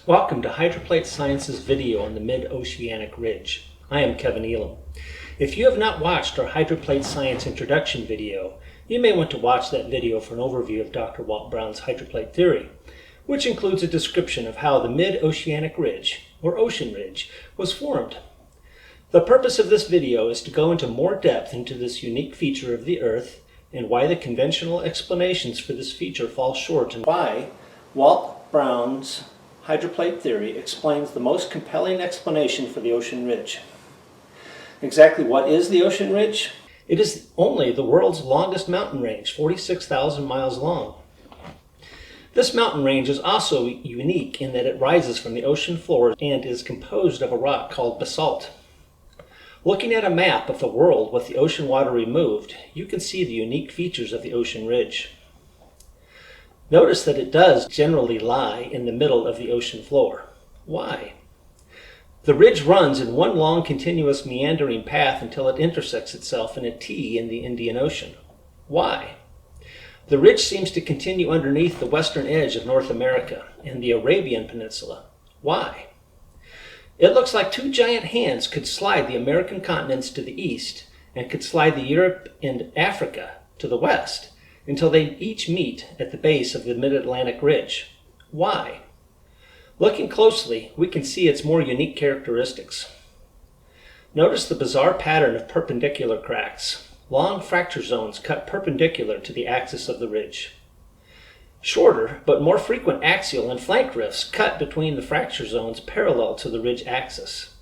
Welcome to Hydroplate Science's video on the Mid-Oceanic Ridge. I am Kevin Elam. If you have not watched our Hydroplate Science introduction video, you may want to watch that video for an overview of Dr. Walt Brown's hydroplate theory, which includes a description of how the Mid-Oceanic Ridge, or Ocean Ridge, was formed. The purpose of this video is to go into more depth into this unique feature of the Earth and why the conventional explanations for this feature fall short, and why Walt Brown's hydroplate theory explains the most compelling explanation for the ocean ridge. Exactly what is the ocean ridge? It is only the world's longest mountain range, 46,000 miles long. This mountain range is also unique in that it rises from the ocean floor and is composed of a rock called basalt. Looking at a map of the world with the ocean water removed, you can see the unique features of the ocean ridge. Notice that it does generally lie in the middle of the ocean floor. Why? The ridge runs in one long continuous meandering path until it intersects itself in a T in the Indian Ocean. Why? The ridge seems to continue underneath the western edge of North America and the Arabian Peninsula. Why? It looks like two giant hands could slide the American continents to the east and could slide the Europe and Africa to the west, until they each meet at the base of the Mid-Atlantic Ridge. Why? Looking closely, we can see its more unique characteristics. Notice the bizarre pattern of perpendicular cracks, long fracture zones cut perpendicular to the axis of the ridge. Shorter, but more frequent axial and flank rifts cut between the fracture zones parallel to the ridge axis.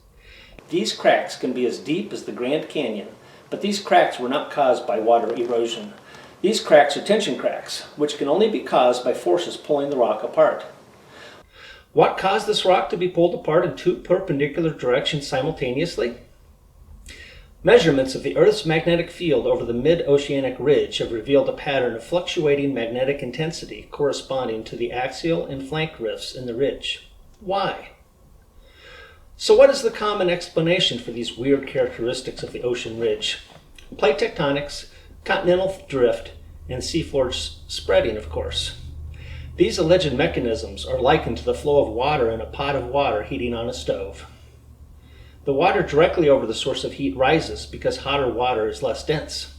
These cracks can be as deep as the Grand Canyon, but these cracks were not caused by water erosion. These cracks are tension cracks, which can only be caused by forces pulling the rock apart. What caused this rock to be pulled apart in two perpendicular directions simultaneously? Measurements of the Earth's magnetic field over the Mid-Oceanic Ridge have revealed a pattern of fluctuating magnetic intensity corresponding to the axial and flank rifts in the ridge. Why? So what is the common explanation for these weird characteristics of the ocean ridge? Plate tectonics, continental drift, and seafloor spreading, of course. These alleged mechanisms are likened to the flow of water in a pot of water heating on a stove. The water directly over the source of heat rises because hotter water is less dense.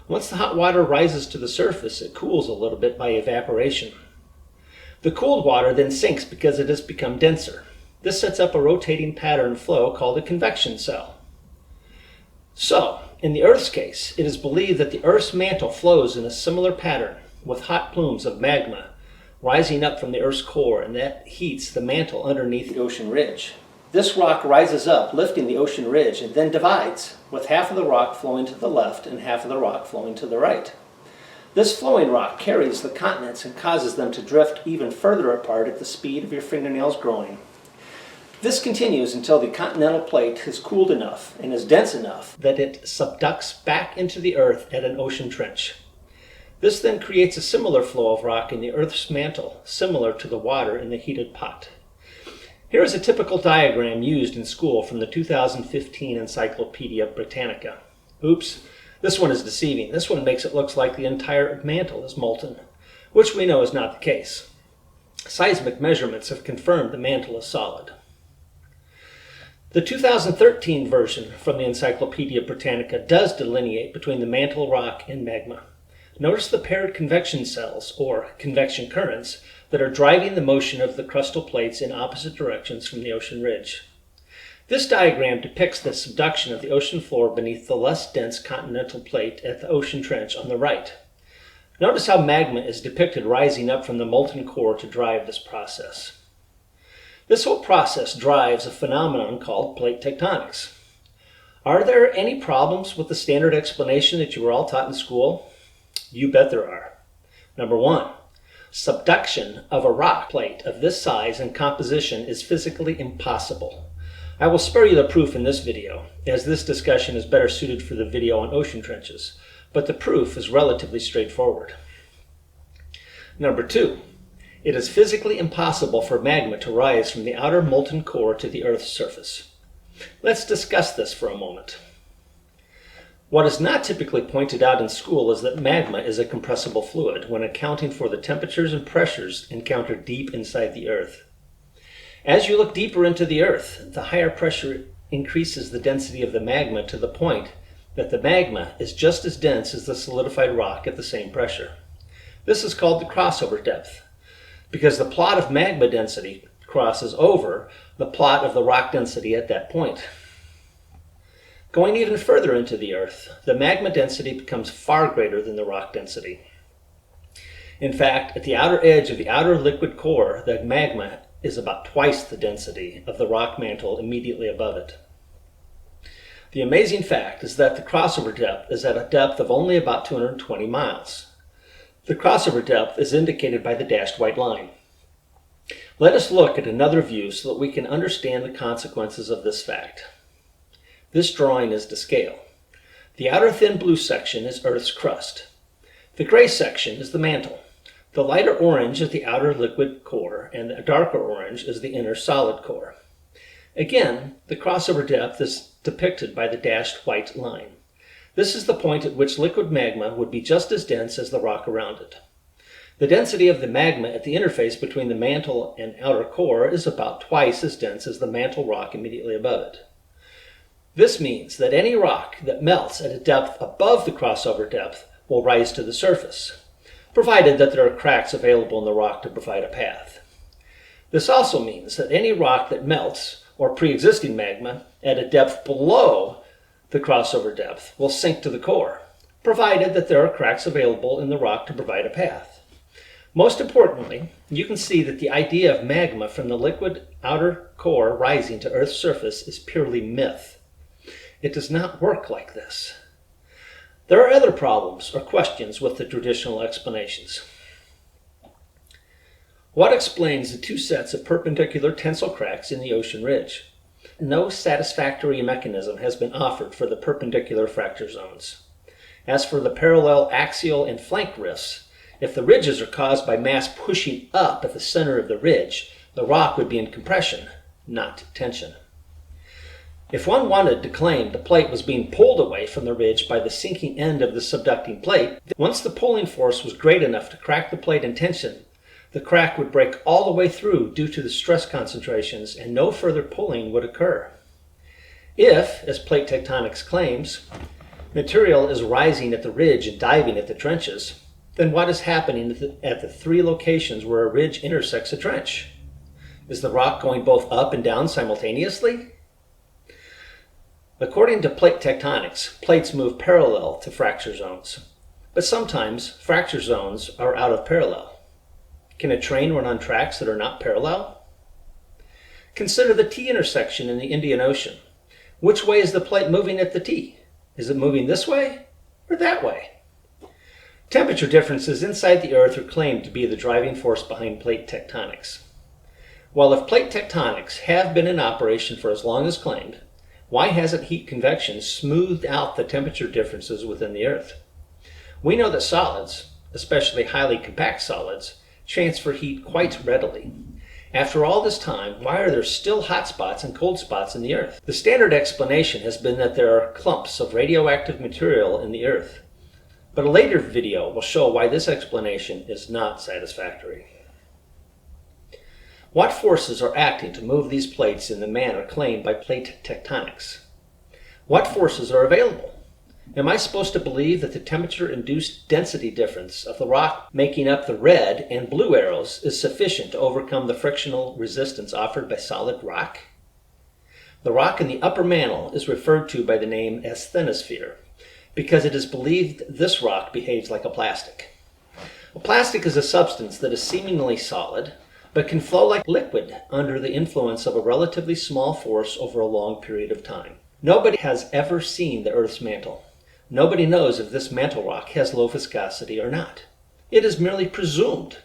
Once the hot water rises to the surface, it cools a little bit by evaporation. The cooled water then sinks because it has become denser. This sets up a rotating pattern flow called a convection cell. So, in the Earth's case, it is believed that the Earth's mantle flows in a similar pattern, with hot plumes of magma rising up from the Earth's core, and that heats the mantle underneath the ocean ridge. This rock rises up, lifting the ocean ridge, and then divides, with half of the rock flowing to the left and half of the rock flowing to the right. This flowing rock carries the continents and causes them to drift even further apart at the speed of your fingernails growing. This continues until the continental plate is cooled enough and is dense enough that it subducts back into the Earth at an ocean trench. This then creates a similar flow of rock in the Earth's mantle, similar to the water in the heated pot. Here is a typical diagram used in school from the 2015 Encyclopedia Britannica. Oops, this one is deceiving. This one makes it look like the entire mantle is molten, which we know is not the case. Seismic measurements have confirmed the mantle is solid. The 2013 version from the Encyclopedia Britannica does delineate between the mantle rock and magma. Notice the paired convection cells, or convection currents, that are driving the motion of the crustal plates in opposite directions from the ocean ridge. This diagram depicts the subduction of the ocean floor beneath the less dense continental plate at the ocean trench on the right. Notice how magma is depicted rising up from the molten core to drive this process. This whole process drives a phenomenon called plate tectonics. Are there any problems with the standard explanation that you were all taught in school? You bet there are. Number one, subduction of a rock plate of this size and composition is physically impossible. I will spare you the proof in this video, as this discussion is better suited for the video on ocean trenches, but the proof is relatively straightforward. Number two, it is physically impossible for magma to rise from the outer molten core to the Earth's surface. Let's discuss this for a moment. What is not typically pointed out in school is that magma is a compressible fluid when accounting for the temperatures and pressures encountered deep inside the Earth. As you look deeper into the Earth, the higher pressure increases the density of the magma to the point that the magma is just as dense as the solidified rock at the same pressure. This is called the crossover depth, because the plot of magma density crosses over the plot of the rock density at that point. Going even further into the Earth, the magma density becomes far greater than the rock density. In fact, at the outer edge of the outer liquid core, the magma is about twice the density of the rock mantle immediately above it. The amazing fact is that the crossover depth is at a depth of only about 220 miles. The crossover depth is indicated by the dashed white line. Let us look at another view so that we can understand the consequences of this fact. This drawing is to scale. The outer thin blue section is Earth's crust. The gray section is the mantle. The lighter orange is the outer liquid core, and the darker orange is the inner solid core. Again, the crossover depth is depicted by the dashed white line. This is the point at which liquid magma would be just as dense as the rock around it. The density of the magma at the interface between the mantle and outer core is about twice as dense as the mantle rock immediately above it. This means that any rock that melts at a depth above the crossover depth will rise to the surface, provided that there are cracks available in the rock to provide a path. This also means that any rock that melts, or pre-existing magma, at a depth below the crossover depth will sink to the core, provided that there are cracks available in the rock to provide a path. Most importantly, you can see that the idea of magma from the liquid outer core rising to Earth's surface is purely myth. It does not work like this. There are other problems or questions with the traditional explanations. What explains the two sets of perpendicular tensile cracks in the ocean ridge? No satisfactory mechanism has been offered for the perpendicular fracture zones. As for the parallel axial and flank rifts, if the ridges are caused by mass pushing up at the center of the ridge, the rock would be in compression, not tension. If one wanted to claim the plate was being pulled away from the ridge by the sinking end of the subducting plate, once the pulling force was great enough to crack the plate in tension, the crack would break all the way through due to the stress concentrations and no further pulling would occur. If, as plate tectonics claims, material is rising at the ridge and diving at the trenches, then what is happening at the three locations where a ridge intersects a trench? Is the rock going both up and down simultaneously? According to plate tectonics, plates move parallel to fracture zones, but sometimes fracture zones are out of parallel. Can a train run on tracks that are not parallel? Consider the T intersection in the Indian Ocean. Which way is the plate moving at the T? Is it moving this way or that way? Temperature differences inside the Earth are claimed to be the driving force behind plate tectonics. While if plate tectonics have been in operation for as long as claimed, why hasn't heat convection smoothed out the temperature differences within the Earth? We know that solids, especially highly compact solids, transfer heat quite readily. After all this time, why are there still hot spots and cold spots in the Earth? The standard explanation has been that there are clumps of radioactive material in the Earth. But a later video will show why this explanation is not satisfactory. What forces are acting to move these plates in the manner claimed by plate tectonics? What forces are available? Am I supposed to believe that the temperature-induced density difference of the rock making up the red and blue arrows is sufficient to overcome the frictional resistance offered by solid rock? The rock in the upper mantle is referred to by the name asthenosphere, because it is believed this rock behaves like a plastic. A plastic is a substance that is seemingly solid, but can flow like liquid under the influence of a relatively small force over a long period of time. Nobody has ever seen the Earth's mantle. Nobody knows if this mantle rock has low viscosity or not. It is merely presumed,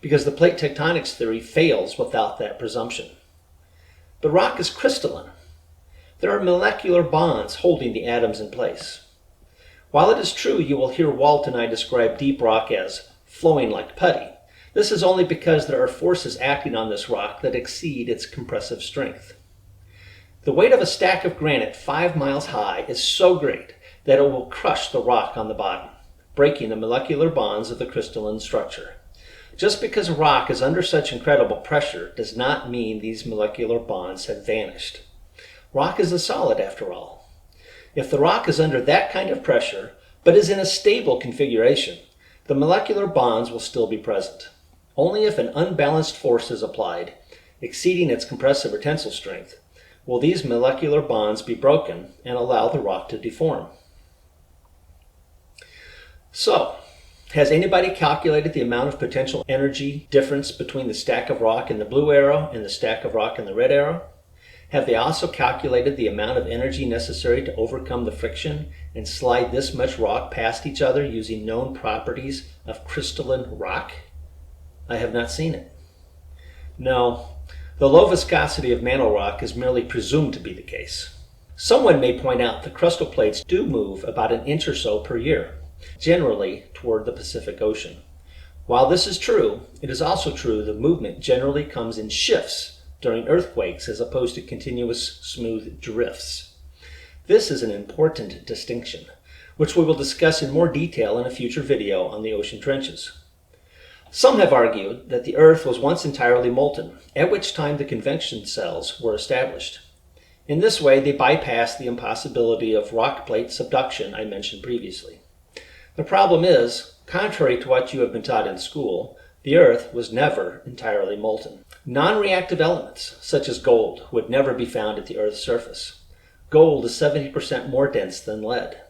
because the plate tectonics theory fails without that presumption. The rock is crystalline. There are molecular bonds holding the atoms in place. While it is true you will hear Walt and I describe deep rock as flowing like putty, this is only because there are forces acting on this rock that exceed its compressive strength. The weight of a stack of granite 5 miles high is so great that it will crush the rock on the bottom, breaking the molecular bonds of the crystalline structure. Just because a rock is under such incredible pressure does not mean these molecular bonds have vanished. Rock is a solid after all. If the rock is under that kind of pressure, but is in a stable configuration, the molecular bonds will still be present. Only if an unbalanced force is applied, exceeding its compressive or tensile strength, will these molecular bonds be broken and allow the rock to deform. So, has anybody calculated the amount of potential energy difference between the stack of rock in the blue arrow and the stack of rock in the red arrow? Have they also calculated the amount of energy necessary to overcome the friction and slide this much rock past each other using known properties of crystalline rock? I have not seen it. No, the low viscosity of mantle rock is merely presumed to be the case. Someone may point out that crustal plates do move about an inch or so per year, generally toward the Pacific Ocean. While this is true, it is also true the movement generally comes in shifts during earthquakes as opposed to continuous smooth drifts. This is an important distinction, which we will discuss in more detail in a future video on the ocean trenches. Some have argued that the Earth was once entirely molten, at which time the convection cells were established. In this way, they bypass the impossibility of rock plate subduction I mentioned previously. The problem is, contrary to what you have been taught in school, the Earth was never entirely molten. Non-reactive elements, such as gold, would never be found at the Earth's surface. Gold is 70% more dense than lead.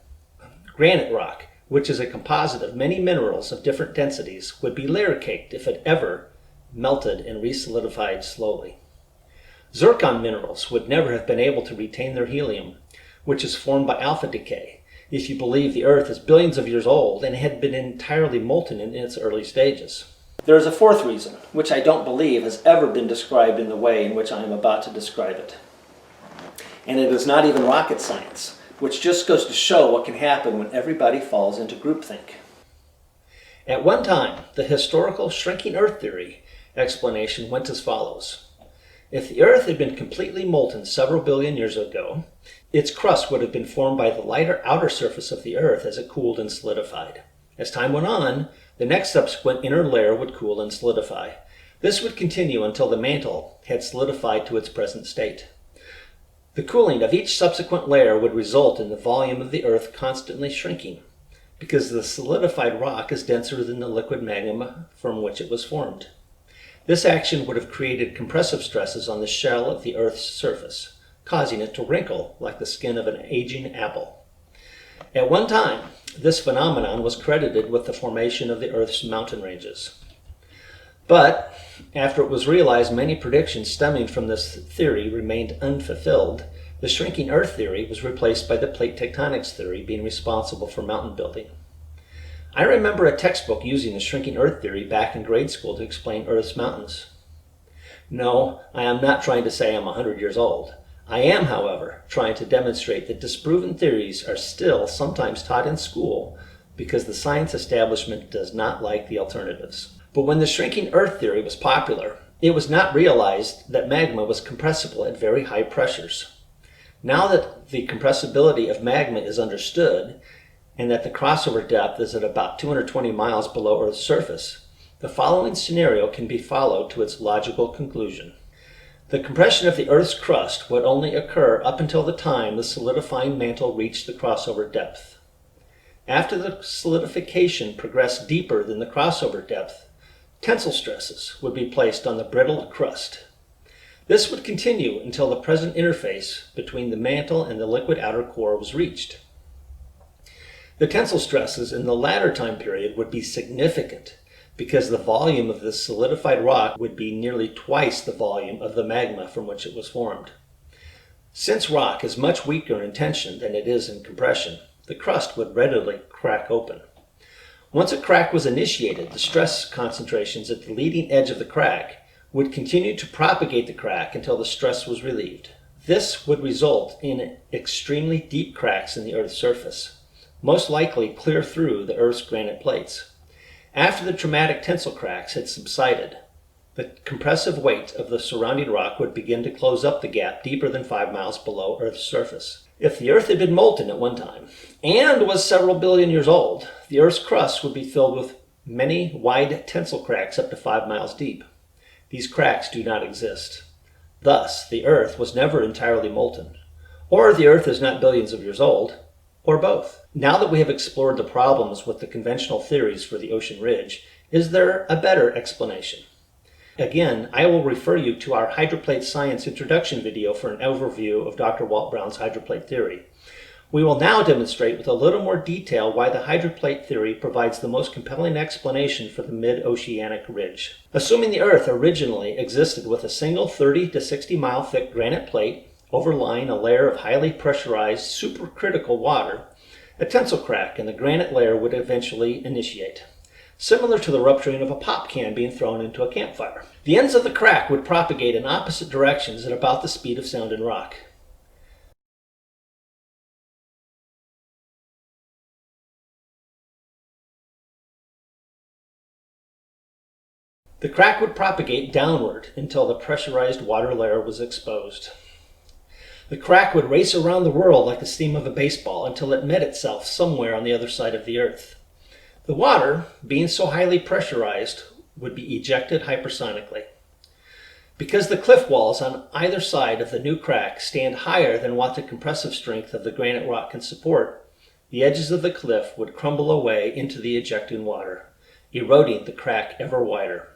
Granite rock, which is a composite of many minerals of different densities, would be layer-caked if it ever melted and resolidified slowly. Zircon minerals would never have been able to retain their helium, which is formed by alpha decay, if you believe the Earth is billions of years old and had been entirely molten in its early stages. There is a fourth reason, which I don't believe has ever been described in the way in which I am about to describe it. And it is not even rocket science, which just goes to show what can happen when everybody falls into groupthink. At one time, the historical shrinking Earth theory explanation went as follows. If the Earth had been completely molten several billion years ago, its crust would have been formed by the lighter outer surface of the Earth as it cooled and solidified. As time went on, the next subsequent inner layer would cool and solidify. This would continue until the mantle had solidified to its present state. The cooling of each subsequent layer would result in the volume of the Earth constantly shrinking, because the solidified rock is denser than the liquid magma from which it was formed. This action would have created compressive stresses on the shell of the Earth's surface, causing it to wrinkle like the skin of an aging apple. At one time, this phenomenon was credited with the formation of the Earth's mountain ranges. But, after it was realized many predictions stemming from this theory remained unfulfilled, the shrinking Earth theory was replaced by the plate tectonics theory being responsible for mountain building. I remember a textbook using the shrinking Earth theory back in grade school to explain Earth's mountains. No, I am not trying to say I'm 100 years old. I am, however, trying to demonstrate that disproven theories are still sometimes taught in school because the science establishment does not like the alternatives. But when the shrinking Earth theory was popular, it was not realized that magma was compressible at very high pressures. Now that the compressibility of magma is understood, and that the crossover depth is at about 220 miles below Earth's surface, the following scenario can be followed to its logical conclusion. The compression of the Earth's crust would only occur up until the time the solidifying mantle reached the crossover depth. After the solidification progressed deeper than the crossover depth, tensile stresses would be placed on the brittle crust. This would continue until the present interface between the mantle and the liquid outer core was reached. The tensile stresses in the latter time period would be significant because the volume of this solidified rock would be nearly twice the volume of the magma from which it was formed. Since rock is much weaker in tension than it is in compression, the crust would readily crack open. Once a crack was initiated, the stress concentrations at the leading edge of the crack would continue to propagate the crack until the stress was relieved. This would result in extremely deep cracks in the Earth's surface, most likely clear through the Earth's granite plates. After the traumatic tensile cracks had subsided, the compressive weight of the surrounding rock would begin to close up the gap deeper than 5 miles below Earth's surface. If the Earth had been molten at one time, and was several billion years old, the Earth's crust would be filled with many wide tensile cracks up to 5 miles deep. These cracks do not exist. Thus, the Earth was never entirely molten. Or the Earth is not billions of years old, or both. Now that we have explored the problems with the conventional theories for the ocean ridge, is there a better explanation? Again, I will refer you to our Hydroplate Science introduction video for an overview of Dr. Walt Brown's hydroplate theory. We will now demonstrate with a little more detail why the hydroplate theory provides the most compelling explanation for the Mid-Oceanic Ridge. Assuming the Earth originally existed with a single 30 to 60 mile thick granite plate overlying a layer of highly pressurized supercritical water, a tensile crack in the granite layer would eventually initiate, similar to the rupturing of a pop can being thrown into a campfire. The ends of the crack would propagate in opposite directions at about the speed of sound in rock. The crack would propagate downward until the pressurized water layer was exposed. The crack would race around the world like the steam of a baseball until it met itself somewhere on the other side of the Earth. The water, being so highly pressurized, would be ejected hypersonically. Because the cliff walls on either side of the new crack stand higher than what the compressive strength of the granite rock can support, the edges of the cliff would crumble away into the ejecting water, eroding the crack ever wider.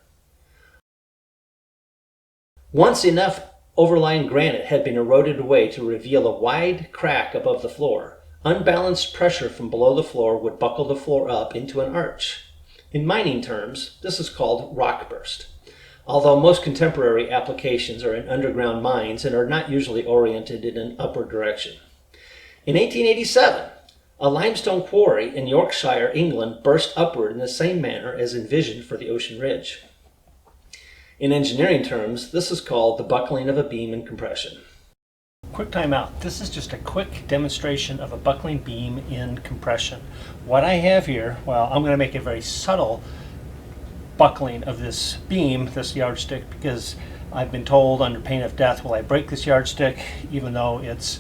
Once enough overlying granite had been eroded away to reveal a wide crack above the floor, unbalanced pressure from below the floor would buckle the floor up into an arch. In mining terms, this is called rock burst, although most contemporary applications are in underground mines and are not usually oriented in an upward direction. In 1887, a limestone quarry in Yorkshire, England burst upward in the same manner as envisioned for the ocean ridge. In engineering terms, this is called the buckling of a beam in compression. Quick time out. This is just a quick demonstration of a buckling beam in compression. What I have here, well, I'm going to make a very subtle buckling of this beam, this yardstick, because I've been told under pain of death, will I break this yardstick, even though it's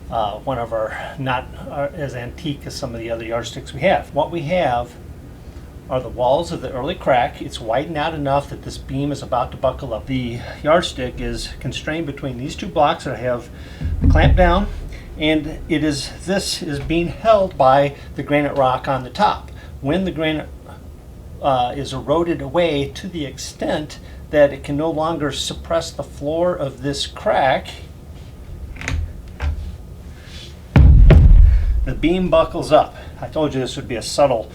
one of our not as antique as some of the other yardsticks we have. What we have are the walls of the early crack. It's widened out enough that this beam is about to buckle up. The yardstick is constrained between these two blocks that I have clamped down, and this is being held by the granite rock on the top. When the granite is eroded away to the extent that it can no longer suppress the floor of this crack, the beam buckles up. I told you this would be a subtle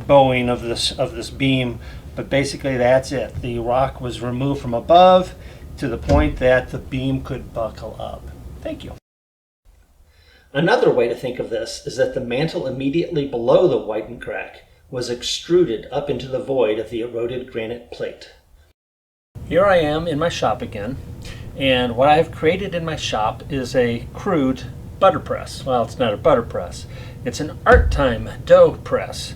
bowing of this beam, but basically that's it. The rock was removed from above to the point that the beam could buckle up. Thank you. Another way to think of this is that the mantle immediately below the widened crack was extruded up into the void of the eroded granite plate. Here I am in my shop again, and what I have created in my shop is a crude butter press. Well, it's not a butter press. It's an art time dough press.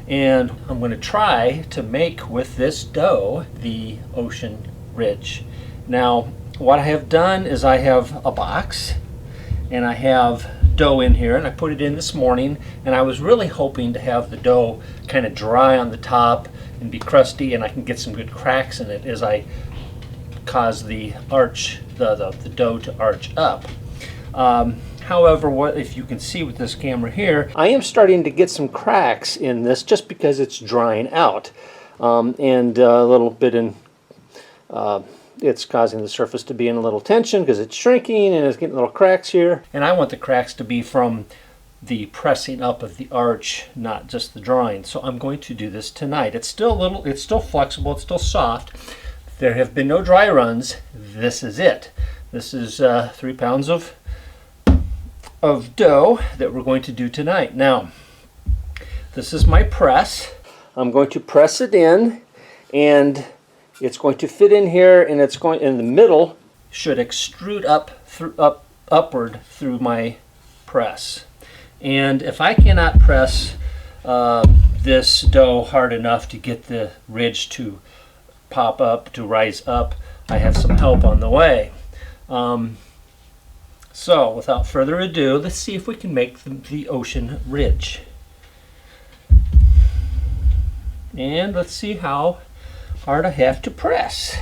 And I'm going to try to make with this dough the ocean ridge. Now, what I have done is I have a box and I have dough in here, and I put it in this morning, and I was really hoping to have the dough kind of dry on the top and be crusty, and I can get some good cracks in it as I cause the dough to arch up. However, what if you can see with this camera here, I am starting to get some cracks in this just because it's drying out, and a little bit in it's causing the surface to be in a little tension because it's shrinking and it's getting little cracks here. And I want the cracks to be from the pressing up of the arch, not just the drawing. So I'm going to do this tonight. It's still flexible, it's still soft. There have been no dry runs. This is it. This is 3 pounds of dough that we're going to do tonight. Now, this is my press. I'm going to press it in, and it's going to fit in here, and it's going in the middle should extrude upward through my press. And if I cannot press this dough hard enough to get the ridge to pop up, to rise up, I have some help on the way. So without further ado, let's see if we can make the ocean ridge. And let's see how hard I have to press.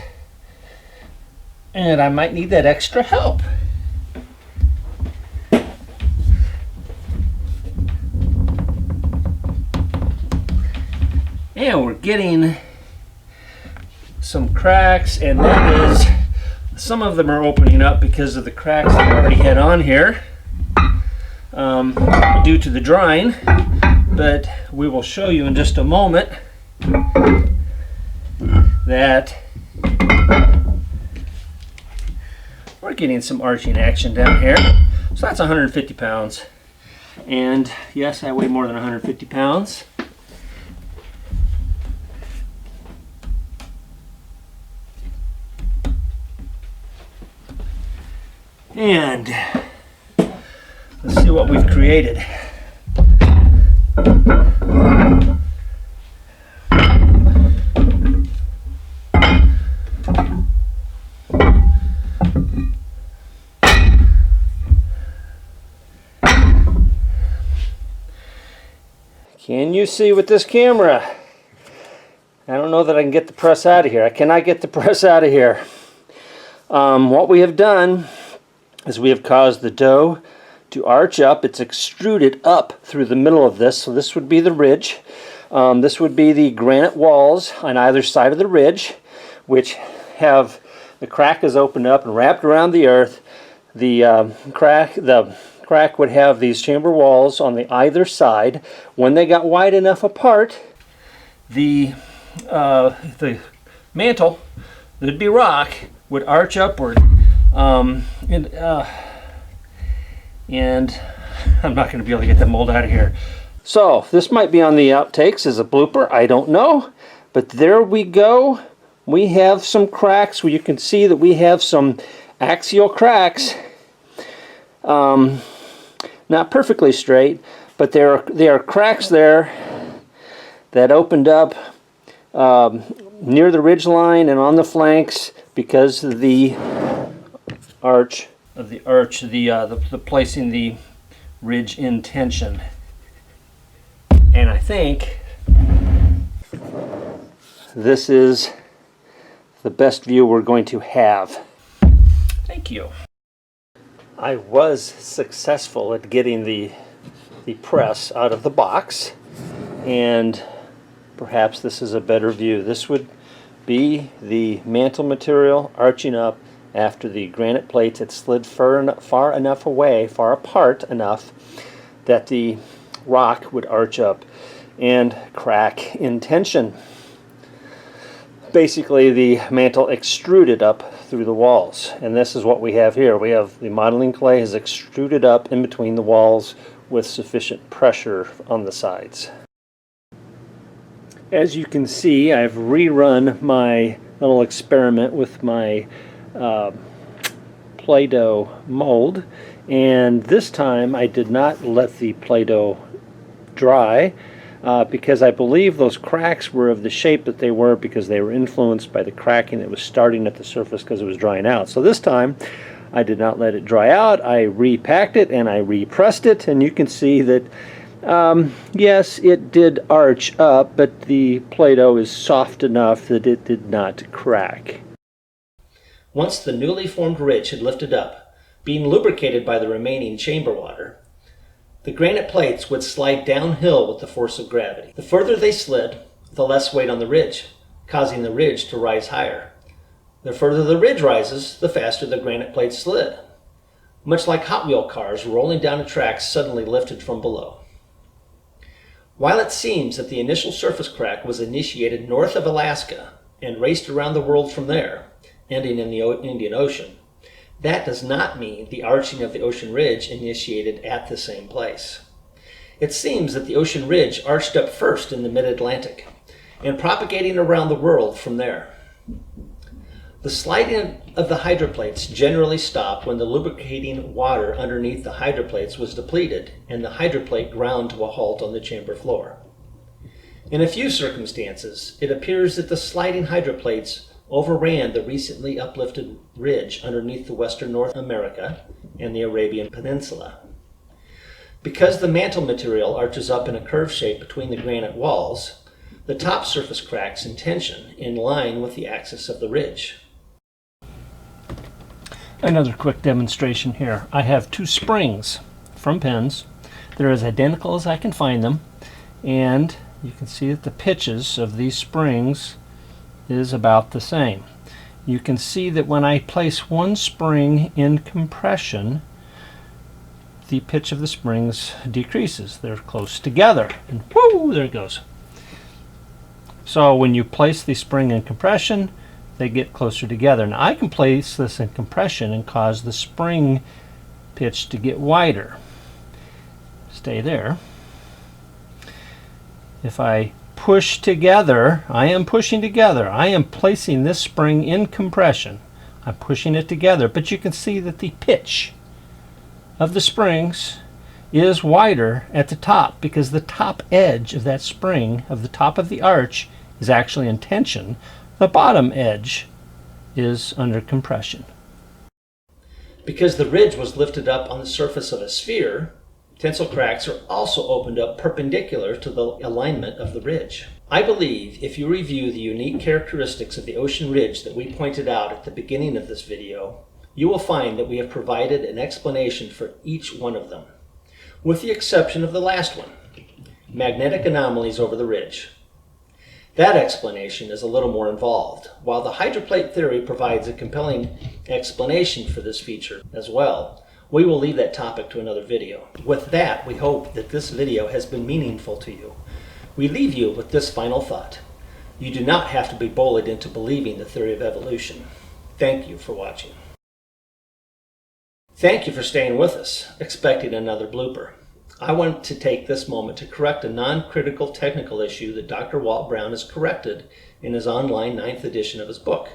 And I might need that extra help. And we're getting some cracks, and that is, some of them are opening up because of the cracks that I already had on here due to the drying, but we will show you in just a moment that we're getting some arching action down here. So that's 150 pounds. And yes, I weigh more than 150 pounds. And let's see what we've created. Can you see with this camera? I don't know that I can get the press out of here. I cannot get the press out of here. What we have done is we have caused the dough to arch up. It's extruded up through the middle of this. So this would be the ridge. This would be the granite walls on either side of the ridge, which have the crack is opened up and wrapped around the earth. The crack would have these chamber walls on the either side. When they got wide enough apart, the mantle, there'd be rock, would arch upward. And I'm not going to be able to get that mold out of here. So this might be on the outtakes as a blooper, I don't know, but there we go. We have some cracks where you can see that we have some axial cracks, not perfectly straight, but there are cracks there that opened up near the ridge line and on the flanks because of the the placing the ridge in tension. And I think this is the best view we're going to have. Thank you. I was successful at getting the press out of the box, and perhaps this is a better view. This would be the mantle material arching up after the granite plates had slid far enough away, far apart enough that the rock would arch up and crack in tension. Basically, the mantle extruded up through the walls, and this is what we have here. We have the modeling clay has extruded up in between the walls with sufficient pressure on the sides. As you can see, I've rerun my little experiment with my Play-Doh mold, and this time I did not let the Play-Doh dry because I believe those cracks were of the shape that they were because they were influenced by the cracking that was starting at the surface because it was drying out. So this time I did not let it dry out. I repacked it and I repressed it, and you can see that yes, it did arch up, but the Play-Doh is soft enough that it did not crack. Once the newly formed ridge had lifted up, being lubricated by the remaining chamber water, the granite plates would slide downhill with the force of gravity. The further they slid, the less weight on the ridge, causing the ridge to rise higher. The further the ridge rises, the faster the granite plates slid, much like Hot Wheel cars rolling down a track suddenly lifted from below. While it seems that the initial surface crack was initiated north of Alaska and raced around the world from there, ending in the Indian Ocean, that does not mean the arching of the ocean ridge initiated at the same place. It seems that the ocean ridge arched up first in the mid-Atlantic and propagating around the world from there. The sliding of the hydroplates generally stopped when the lubricating water underneath the hydroplates was depleted and the hydroplate ground to a halt on the chamber floor. In a few circumstances, it appears that the sliding hydroplates overran the recently uplifted ridge underneath the western North America and the Arabian Peninsula. Because the mantle material arches up in a curved shape between the granite walls, The top surface cracks in tension in line with the axis of the ridge. Another quick demonstration here. I have two springs from pins. They're as identical as I can find them, and you can see that the pitches of these springs is about the same. You can see that when I place one spring in compression, the pitch of the springs decreases. They're close together, and whoo, there it goes. So when you place the spring in compression, they get closer together. Now I can place this in compression and cause the spring pitch to get wider. Stay there. If I push together, I am pushing together. I am placing this spring in compression. I'm pushing it together, but you can see that the pitch of the springs is wider at the top because the top edge of that spring, of the top of the arch, is actually in tension. The bottom edge is under compression. Because the ridge was lifted up on the surface of a sphere, tensile cracks are also opened up perpendicular to the alignment of the ridge. I believe if you review the unique characteristics of the ocean ridge that we pointed out at the beginning of this video, you will find that we have provided an explanation for each one of them, with the exception of the last one, magnetic anomalies over the ridge. That explanation is a little more involved. While the hydroplate theory provides a compelling explanation for this feature as well, we will leave that topic to another video. With that, we hope that this video has been meaningful to you. We leave you with this final thought. You do not have to be bullied into believing the theory of evolution. Thank you for watching. Thank you for staying with us, expecting another blooper. I want to take this moment to correct a non-critical technical issue that Dr. Walt Brown has corrected in his online 9th edition of his book,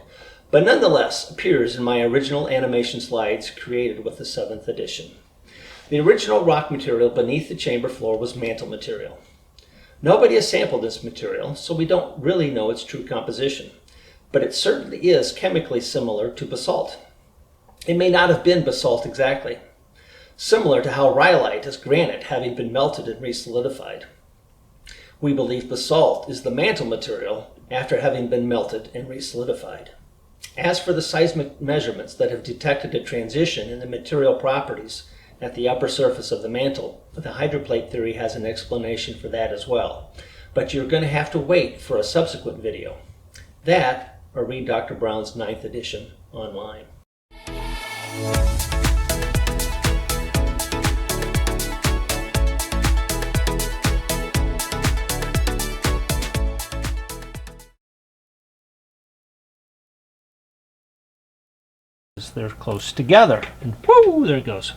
but nonetheless appears in my original animation slides created with the 7th edition. The original rock material beneath the chamber floor was mantle material. Nobody has sampled this material, so we don't really know its true composition, but it certainly is chemically similar to basalt. It may not have been basalt exactly, similar to how rhyolite is granite having been melted and resolidified. We believe basalt is the mantle material after having been melted and resolidified. As for the seismic measurements that have detected a transition in the material properties at the upper surface of the mantle, the hydroplate theory has an explanation for that as well. But you're going to have to wait for a subsequent video. That, or read Dr. Brown's 9th edition online. They're close together, and whoo, there it goes.